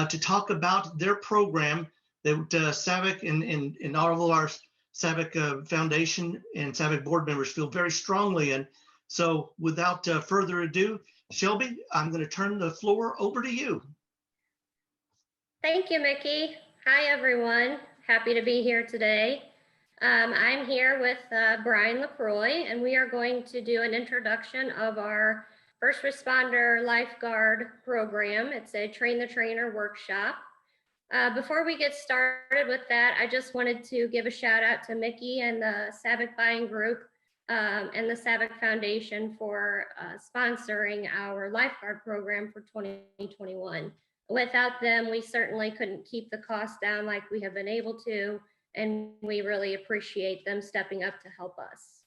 to talk about their program that SAVIC and all of our SAVIC Foundation and SAVIC board members feel very strongly in. So without further ado, Shelby, I'm going to turn the floor over to you. Thank you, Mickey. Hi, everyone. Happy to be here today. I'm here with Brian LaCroix, and we are going to do an introduction of our first responder lifeguard program. It's a train the trainer workshop. Before we get started with that, I just wanted to give a shout out to Mickey and the SAVIC Buying Group and the SAVIC Foundation for sponsoring our lifeguard program for 2021. Without them, we certainly couldn't keep the cost down like we have been able to, and we really appreciate them stepping up to help us.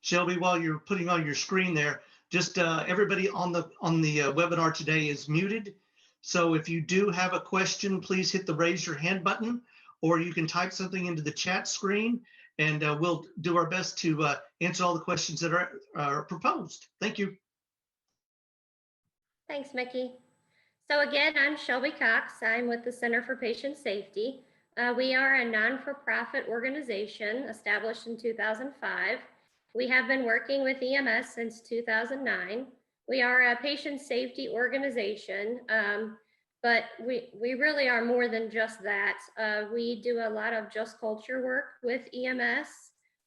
Shelby, while you're putting on your screen there, just everybody on the webinar today is muted. So if you do have a question, please hit the raise your hand button, or you can type something into the chat screen, and we'll do our best to answer all the questions that are proposed. Thank you. Thanks, Mickey. So again, I'm Shelby Cox. I'm with the Center for Patient Safety. We are a non-for-profit organization established in 2005. We have been working with EMS since 2009. We are a patient safety organization, but we really are more than just that. We do a lot of just culture work with EMS,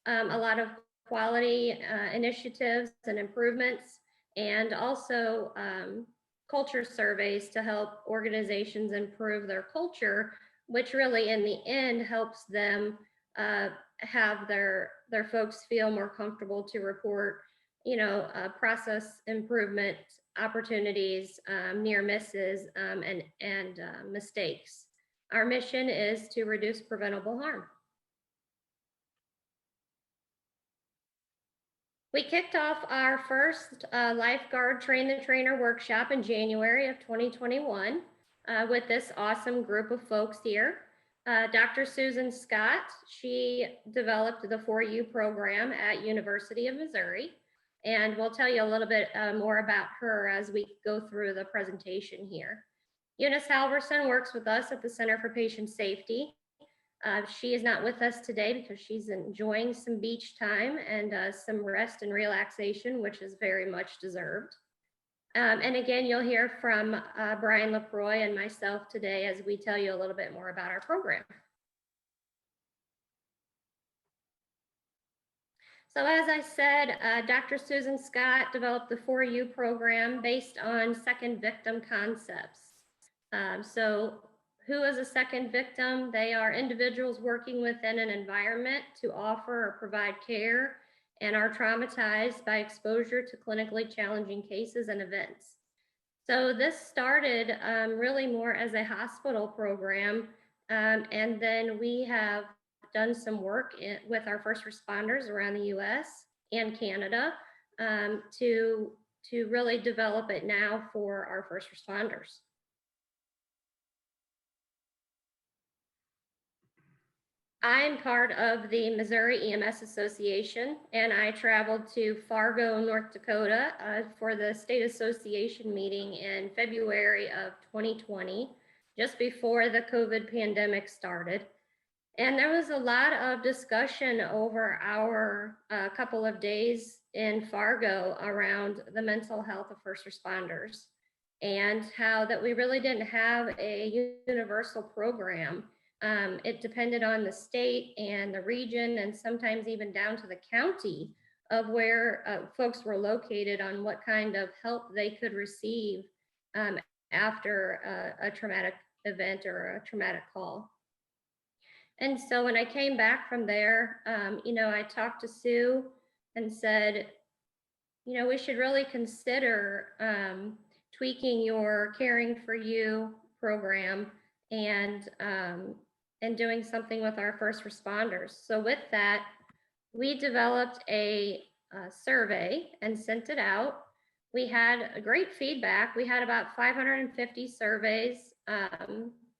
a lot of quality initiatives and improvements, and also culture surveys to help organizations improve their culture, which really in the end helps them have their folks feel more comfortable to report, process improvement opportunities, near misses, and mistakes. Our mission is to reduce preventable harm. We kicked off our first lifeguard train the trainer workshop in January of 2021 with this awesome group of folks here. Dr. Susan Scott, she developed the 4U program at University of Missouri, and we'll tell you a little bit more about her as we go through the presentation here. Eunice Halverson works with us at the Center for Patient Safety. She is not with us today because she's enjoying some beach time and some rest and relaxation, which is very much deserved. And again, you'll hear from Brian LaCroix and myself today as we tell you a little bit more about our program. So as I said, Dr. Susan Scott developed the 4U program based on second victim concepts. So who is a second victim? They are individuals working within an environment to offer or provide care and are traumatized by exposure to clinically challenging cases and events. So this started really more as a hospital program, and then we have done some work with our first responders around the US and Canada to really develop it now for our first responders. I'm part of the Missouri EMS Association, and I traveled to Fargo, North Dakota for the state association meeting in February of 2020, just before the COVID pandemic started. And there was a lot of discussion over our couple of days in Fargo around the mental health of first responders and how that we really didn't have a universal program. It depended on the state and the region, and sometimes even down to the county of where folks were located on what kind of help they could receive after a traumatic event or a traumatic call. And so when I came back from there, I talked to Sue and said, we should really consider tweaking your Caring for You program and doing something with our first responders. So with that, we developed a survey and sent it out. We had a great feedback. We had about 550 surveys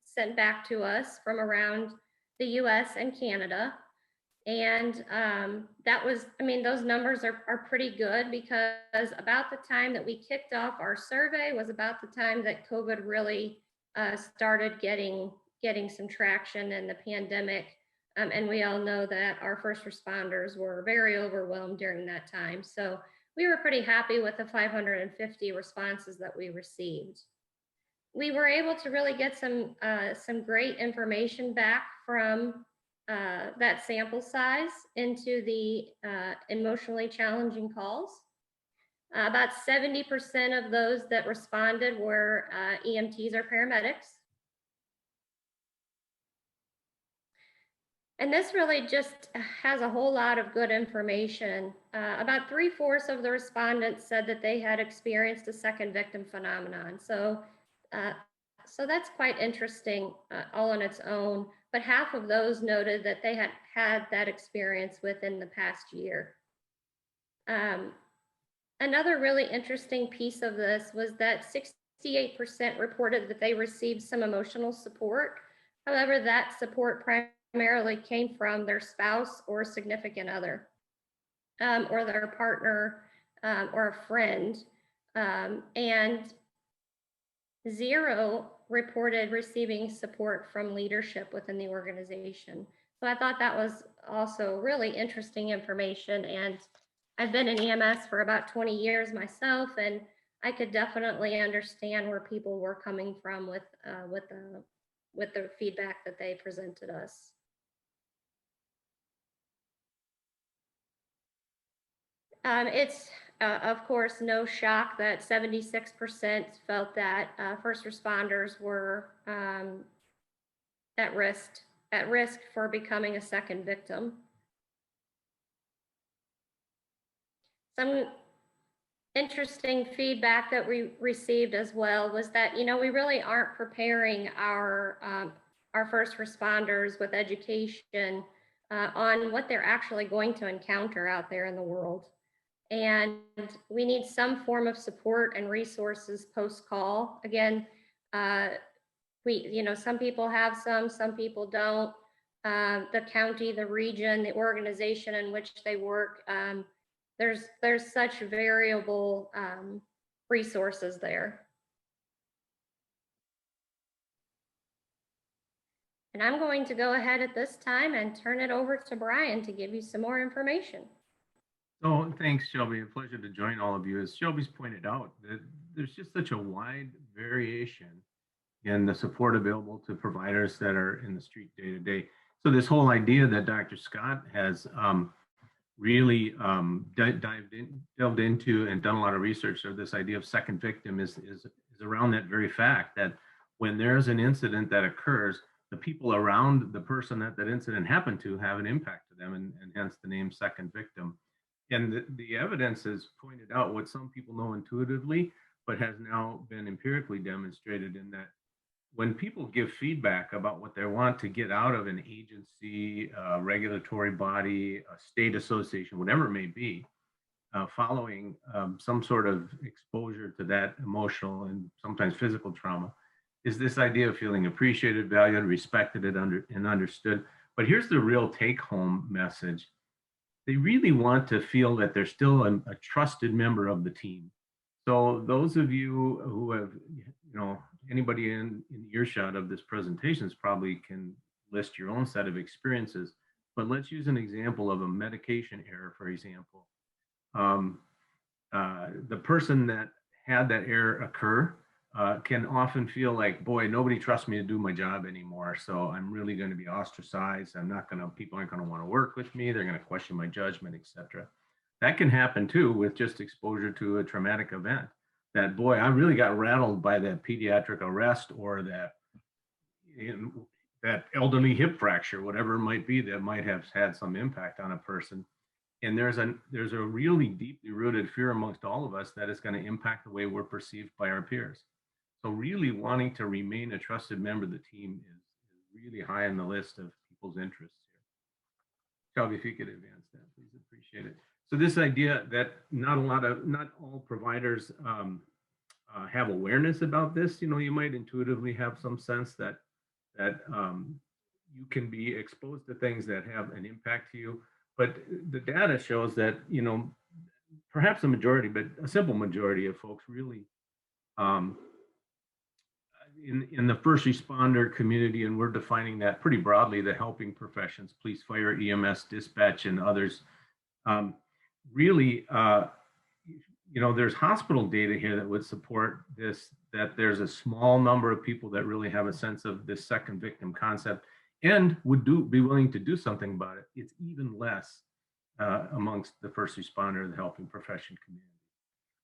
sent back to us from around the US and Canada. And that was, I mean, those numbers are pretty good, because about the time that we kicked off our survey was about the time that COVID really started getting some traction in the pandemic. And we all know that our first responders were very overwhelmed during that time. So we were pretty happy with the 550 responses that we received. We were able to really get some great information back from that sample size into the emotionally challenging calls. About 70% of those that responded were EMTs or paramedics. And this really just has a whole lot of good information. About 3/4 of the respondents said that they had experienced a second victim phenomenon. Uh, so that's quite interesting all on its own. But half of those noted that they had had that experience within the past year. Another really interesting piece of this was that 68% reported that they received some emotional support. However, that support primarily came from their spouse or significant other, or their partner, or a friend. And 0 reported receiving support from leadership within the organization. So I thought that was also really interesting information. And I've been in EMS for about 20 years myself, and I could definitely understand where people were coming from with the feedback that they presented us. It's of course no shock that 76% felt that first responders were at risk for becoming a second victim. Some interesting feedback that we received as well was that, we really aren't preparing our first responders with education on what they're actually going to encounter out there in the world. And we need some form of support and resources post-call. Again, some people have some people don't. The county, the region, the organization in which they work, there's such variable resources there. And I'm going to go ahead at this time and turn it over to Brian to give you some more information. Oh, thanks, Shelby. A pleasure to join all of you. As Shelby's pointed out, that there's just such a wide variation in the support available to providers that are in the street day to day. So this whole idea that Dr. Scott has really delved into and done a lot of research, or this idea of second victim is around that very fact that when there's an incident that occurs, the people around the person that incident happened to have an impact to them, and hence the name second victim. And the evidence has pointed out what some people know intuitively, but has now been empirically demonstrated in that when people give feedback about what they want to get out of an agency, a regulatory body, a state association, whatever it may be, following some sort of exposure to that emotional and sometimes physical trauma, is this idea of feeling appreciated, valued, respected, and understood. But here's the real take-home message. They really want to feel that they're still a trusted member of the team. So those of you who have, anybody in earshot of this presentation probably can list your own set of experiences, but let's use an example of a medication error, for example. The person that had that error occur can often feel like, boy, nobody trusts me to do my job anymore. So I'm really going to be ostracized. People aren't going to want to work with me. They're going to question my judgment, etc. That can happen too with just exposure to a traumatic event. That, boy, I really got rattled by that pediatric arrest, or that elderly hip fracture, whatever it might be, that might have had some impact on a person. And there's a really deeply rooted fear amongst all of us that it's going to impact the way we're perceived by our peers. So really wanting to remain a trusted member of the team is really high on the list of people's interests here. Shelby, if you could advance that, please, appreciate it. So this idea that not all providers have awareness about this, you might intuitively have some sense that you can be exposed to things that have an impact to you. But the data shows that, perhaps a majority, but a simple majority of folks really, um, in the first responder community, and we're defining that pretty broadly, the helping professions, police, fire, EMS, dispatch, and others, um, really, there's hospital data here that would support this, that there's a small number of people that really have a sense of this second victim concept and would be willing to do something about it. It's even less amongst the first responder, the helping profession community.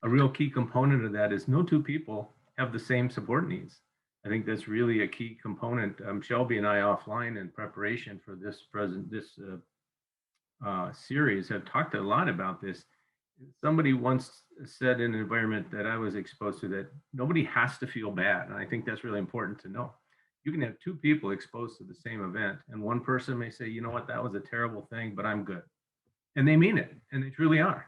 A real key component of that is no two people have the same support needs. I think that's really a key component. Shelby and I offline in preparation for this series have talked a lot about this. Somebody once said in an environment that I was exposed to that nobody has to feel bad. And I think that's really important to know. You can have two people exposed to the same event, and one person may say, you know what, that was a terrible thing, but I'm good. And they mean it, and they truly are.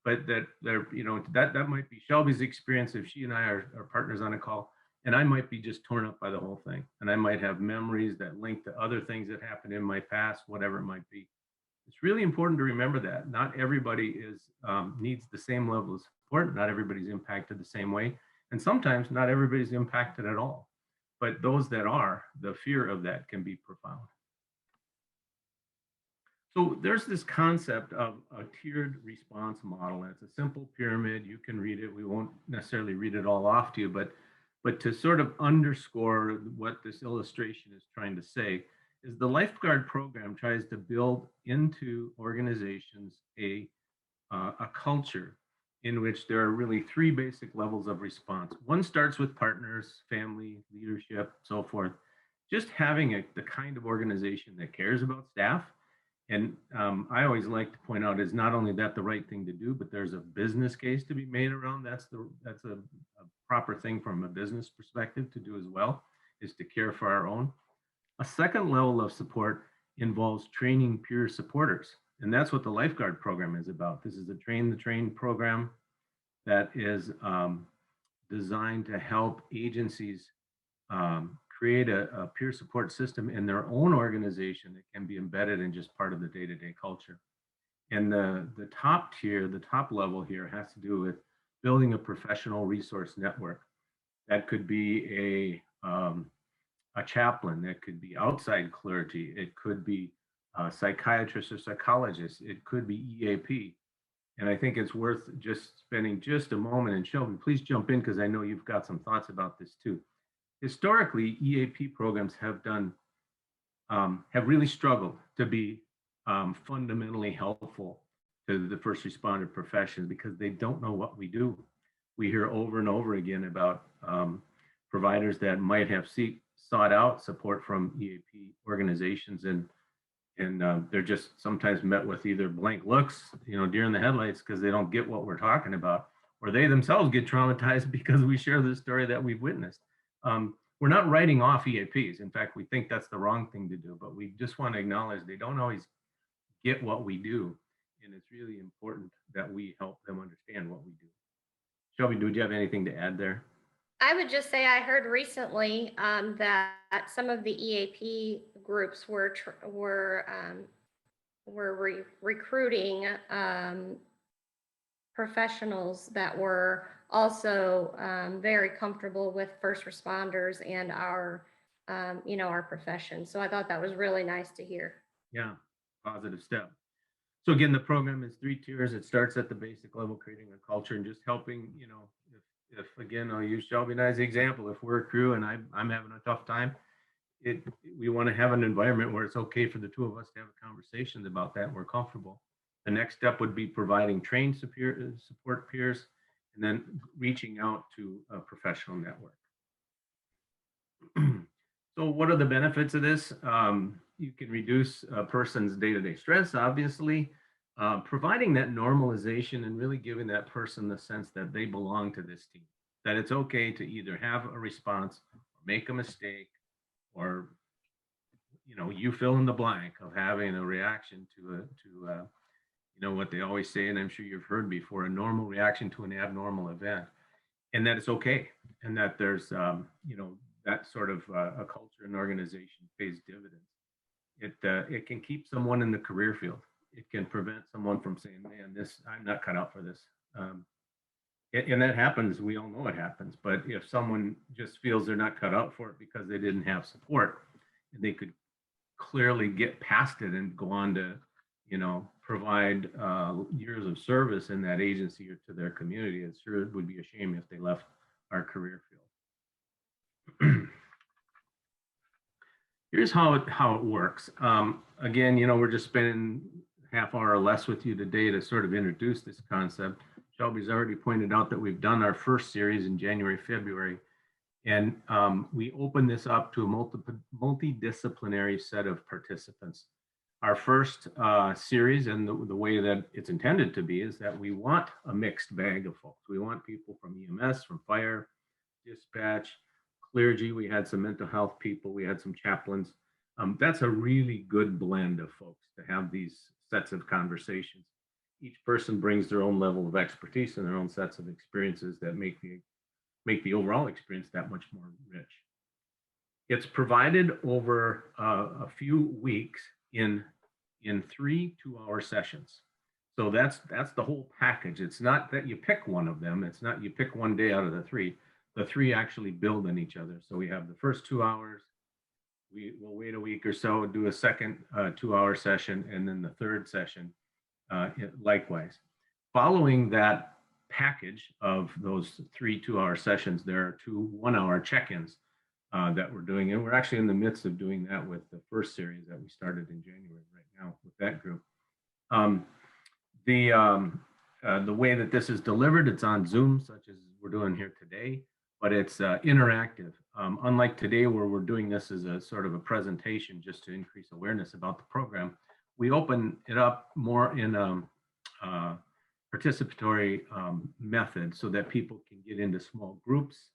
But that might be Shelby's experience if she and I are partners on a call, and I might be just torn up by the whole thing. And I might have memories that link to other things that happened in my past, whatever it might be. It's really important to remember that not everybody needs the same level of support. Not everybody's impacted the same way. And sometimes not everybody's impacted at all. But those that are, the fear of that can be profound. So there's this concept of a tiered response model. And it's a simple pyramid. You can read it. We won't necessarily read it all off to you, but to sort of underscore what this illustration is trying to say, is the Lifeguard program tries to build into organizations a culture in which there are really three basic levels of response. One starts with partners, family, leadership, so forth. Just having the kind of organization that cares about staff. And I always like to point out is not only that the right thing to do, but there's a business case to be made around. That's a proper thing from a business perspective to do as well, is to care for our own. A second level of support involves training peer supporters. And that's what the Lifeguard program is about. This is a train the train program that is designed to help agencies create a peer support system in their own organization that can be embedded in just part of the day-to-day culture. And the top tier, the top level here has to do with building a professional resource network. That could be a chaplain, that could be outside clergy, it could be psychiatrists or psychologists, it could be EAP. And I think it's worth just spending just a moment, and Shelby, please jump in because I know you've got some thoughts about this too. Historically, EAP programs have really struggled to be fundamentally helpful to the first responder profession because they don't know what we do. We hear over and over again about providers that might have sought out support from EAP organizations, and they're just sometimes met with either blank looks, deer in the headlights, because they don't get what we're talking about, or they themselves get traumatized because we share the story that we've witnessed. We're not writing off EAPs. In fact, we think that's the wrong thing to do, but we just want to acknowledge they don't always get what we do, and it's really important that we help them understand what we do. Shelby, do you have anything to add there? I would just say I heard recently that some of the EAP groups were recruiting professionals that were also very comfortable with first responders and our profession. So I thought that was really nice to hear. Yeah, positive step. So again, the program is 3 tiers. It starts at the basic level, creating a culture and just helping, if again, I'll use Shelby and I as an example. If we're a crew and I'm having a tough time, we want to have an environment where it's okay for the two of us to have conversations about that and we're comfortable. The next step would be providing trained support peers and then reaching out to a professional network. So what are the benefits of this? You can reduce a person's day-to-day stress, obviously, providing that normalization and really giving that person the sense that they belong to this team, that it's okay to either have a response or make a mistake, or you fill in the blank of having a reaction to what they always say, and I'm sure you've heard before, a normal reaction to an abnormal event, and that it's okay, and that there's that sort of a culture and organization pays dividends. It can keep someone in the career field. It can prevent someone from saying, "Man, I'm not cut out for this." And that happens. We all know it happens. But if someone just feels they're not cut out for it because they didn't have support, they could clearly get past it and go on to, provide years of service in that agency or to their community. It sure would be a shame if they left our career field. Here's how it works. Again, we're just spending half hour or less with you today to sort of introduce this concept. Shelby's already pointed out that we've done our first series in January, February, and we open this up to a multidisciplinary set of participants. Our first series, and the way that it's intended to be, is that we want a mixed bag of folks. We want people from EMS, from fire, dispatch, clergy. We had some mental health people. We had some chaplains. That's a really good blend of folks to have these sets of conversations. Each person brings their own level of expertise and their own sets of experiences that make the overall experience that much more rich. It's provided over a few weeks in 3 2-hour sessions. So that's the whole package. It's not that you pick one of them. It's not you pick one day out of the three. The three actually build on each other. So we have the first 2 hours. We'll wait a week or so, do a second 2-hour session, and then the third session likewise. Following that package of those 3 2-hour sessions, there are 2 1-hour check-ins that we're doing. And we're actually in the midst of doing that with the first series that we started in January right now with that group. The way that this is delivered, it's on Zoom, such as we're doing here today, but it's interactive. Unlike today, where we're doing this as a sort of a presentation just to increase awareness about the program, we open it up more in a participatory method so that people can get into small groups.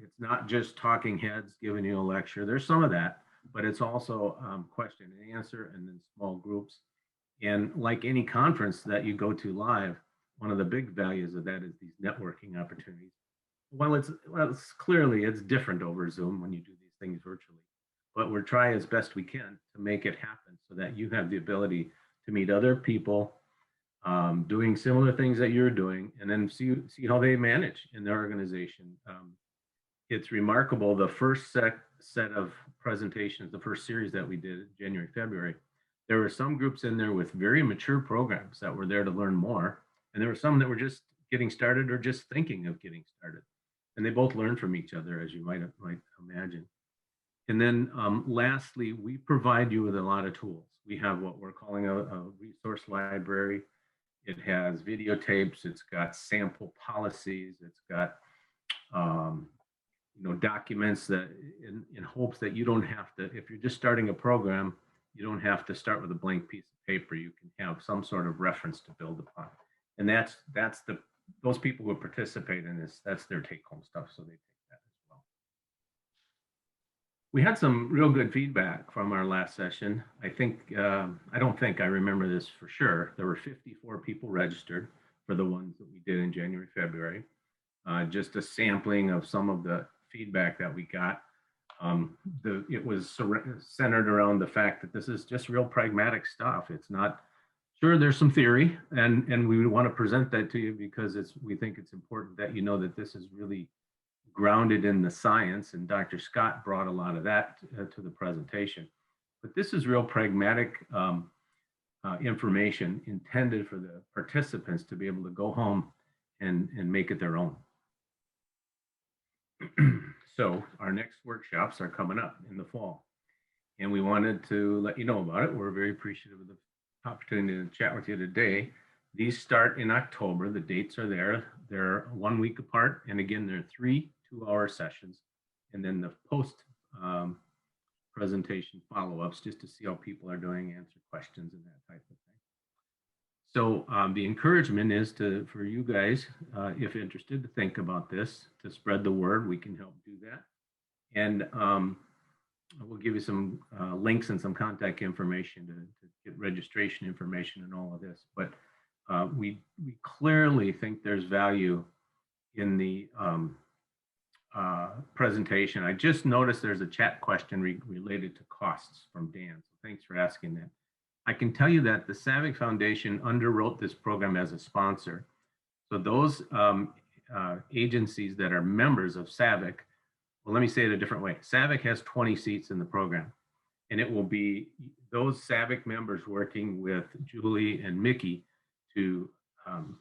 It's not just talking heads giving you a lecture. There's some of that, but it's also question and answer and then small groups. And like any conference that you go to live, one of the big values of that is these networking opportunities. Well, it's clearly it's different over Zoom when you do these things virtually, but we're trying as best we can to make it happen so that you have the ability to meet other people doing similar things that you're doing, and then see how they manage in their organization. It's remarkable. The first set of presentations, the first series that we did January, February, there were some groups in there with very mature programs that were there to learn more, and there were some that were just getting started or just thinking of getting started. And they both learn from each other, as you might imagine. And then lastly, we provide you with a lot of tools. We have what we're calling a resource library. It has videotapes. It's got sample policies. It's got documents that in hopes that you don't have to, if you're just starting a program, you don't have to start with a blank piece of paper. You can have some sort of reference to build upon. And that's those people who participate in this, that's their take-home stuff, so they take that as well. We had some real good feedback from our last session. I remember this for sure. There were 54 people registered for the ones that we did in January, February. Just a sampling of some of the feedback that we got. It was centered around the fact that this is just real pragmatic stuff. It's not, sure, there's some theory, and we want to present that to you because we think it's important that you know that this is really grounded in the science, and Dr. Scott brought a lot of that to the presentation. But this is real pragmatic information intended for the participants to be able to go home and make it their own. So our next workshops are coming up in the fall, and we wanted to let you know about it. We're very appreciative of the opportunity to chat with you today. These start in October. The dates are there. They're 1 week apart. And again, they're 3 2-hour sessions. And then the post presentation follow-ups just to see how people are doing, answer questions and that type of thing. So the encouragement is for you guys, if interested, to think about this, to spread the word. We can help do that. And we'll give you some links and some contact information to get registration information and all of this. But we clearly think there's value in the presentation. I just noticed there's a chat question related to costs from Dan. So thanks for asking that. I can tell you that the SAVIC Foundation underwrote this program as a sponsor. So those agencies that are members of SAVIC, well, let me say it a different way. SAVIC has 20 seats in the program, and it will be those SAVIC members working with Julie and Mickey to,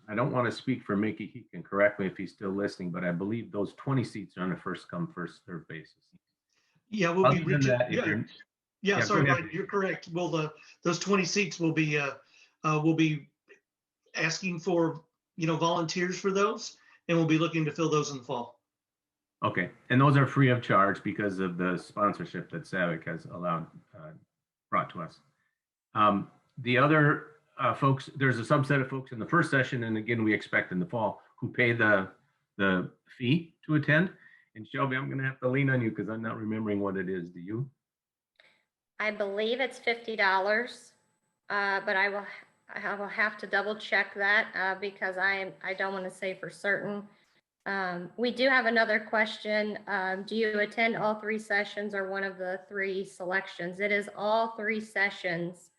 I don't want to speak for Mickey, he can correct me if he's still listening, but I believe those 20 seats are on a first come, first served basis. Yeah, we'll Other be than reaching. that, if Yeah, you're, yeah. yeah, Sorry, go ahead. Brian, you're correct. Well, those 20 seats will be asking for volunteers for those, and we'll be looking to fill those in the fall. Okay, and those are free of charge because of the sponsorship that SAVIC has brought to us. The other folks, there's a subset of folks in the first session, and again, we expect in the fall, who pay the fee to attend. And Shelby, I'm going to have to lean on you because I'm not remembering what it is. Do you? I believe it's $50, but I will have to double check that because I don't want to say for certain. We do have another question. Do you attend all 3 sessions or one of the 3 selections? It is all 3 sessions.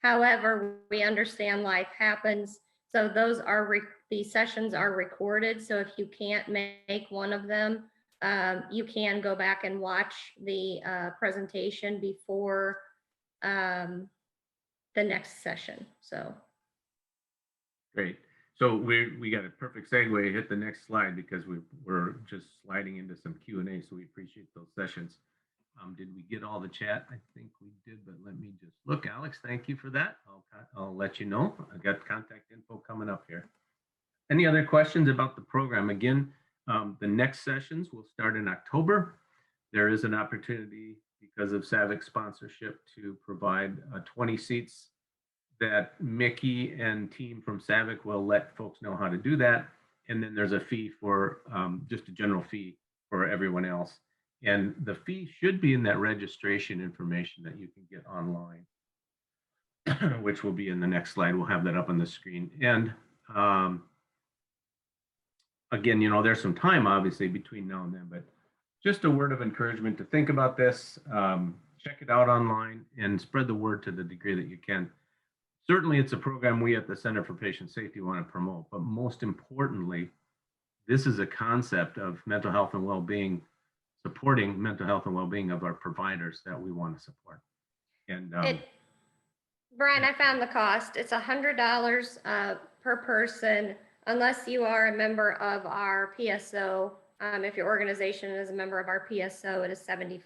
However, we understand life happens. So these sessions are recorded. So if you can't make one of them, you can go back and watch the presentation before the next session. So great. So we got a perfect segue. Hit the next slide because we're just sliding into some Q&A. So we appreciate those sessions. Did we get all the chat? I think we did, but let me just look. Alex, thank you for that. I'll let you know. I've got contact info coming up here. Any other questions about the program? Again, the next sessions will start in October. There is an opportunity because of SAVIC sponsorship to provide 20 seats that Mickey and team from SAVIC will let folks know how to do that. And then there's a fee for just a general fee for everyone else. And the fee should be in that registration information that you can get online, which will be in the next slide. We'll have that up on the screen. And again, there's some time obviously between now and then, but just a word of encouragement to think about this, check it out online and spread the word to the degree that you can. Certainly it's a program we at the Center for Patient Safety want to promote, but most importantly, this is a concept of mental health and well-being, supporting mental health and well-being of our providers that we want to support. And Brian, I found the cost. It's $100 per person, unless you are a member of our PSO. If your organization is a member of our PSO, it is $75.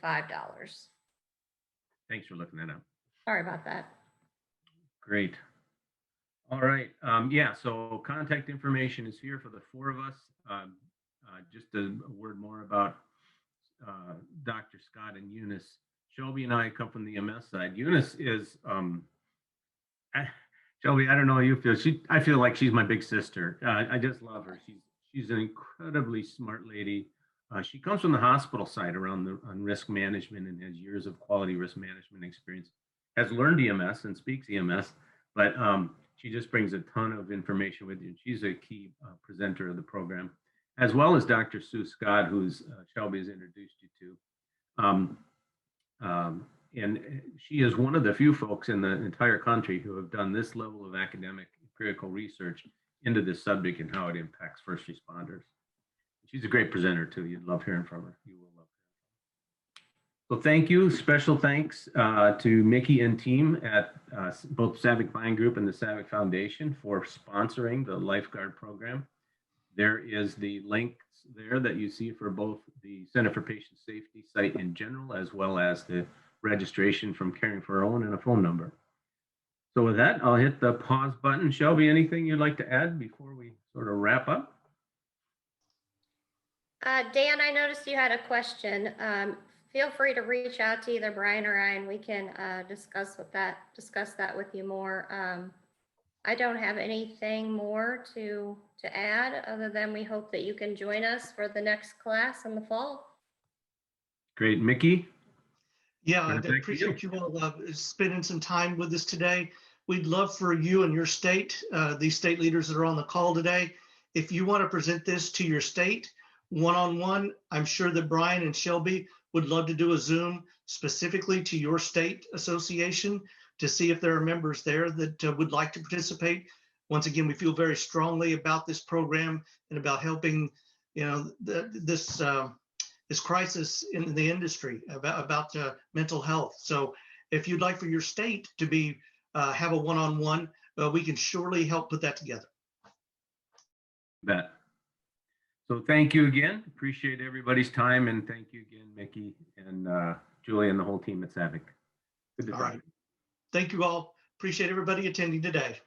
Thanks for looking that up. Sorry about that. Great. All right. Yeah, so contact information is here for the 4 of us. Just a word more about Dr. Scott and Eunice. Shelby and I come from the EMS side. Eunice is, Shelby, I don't know how you feel. I feel like she's my big sister. I just love her. She's an incredibly smart lady. She comes from the hospital side on risk management and has years of quality risk management experience. Has learned EMS and speaks EMS, but she just brings a ton of information with you. She's a key presenter of the program, as well as Dr. Sue Scott, who's Shelby has introduced you to. And she is one of the few folks in the entire country who have done this level of academic empirical research into this subject and how it impacts first responders. She's a great presenter too. You'd love hearing from her. You will love her. So thank you. Special thanks to Mickey and team at both SAVIC Buying Group and the SAVIC Foundation for sponsoring the Lifeguard program. There is the links there that you see for both the Center for Patient Safety site in general, as well as the registration from Caring for Our Own and a phone number. So with that, I'll hit the pause button. Shelby, anything you'd like to add before we sort of wrap up? Dan, I noticed you had a question. Feel free to reach out to either Brian or I, and we can discuss that with you more. I don't have anything more to add other than we hope that you can join us for the next class in the fall. Great. Mickey? Yeah, I appreciate you all spending some time with us today. We'd love for you and your state, these state leaders that are on the call today, if you want to present this to your state one-on-one, I'm sure that Brian and Shelby would love to do a Zoom specifically to your state association to see if there are members there that would like to participate. Once again, we feel very strongly about this program and about helping, this crisis in the industry about mental health. So if you'd like for your state to be have a one-on-one, we can surely help put that together. Bet. So thank you again. Appreciate everybody's time, and thank you again, Mickey and Julie and the whole team at SAVIC. Good to All talk. right. Thank you all. Appreciate everybody attending today.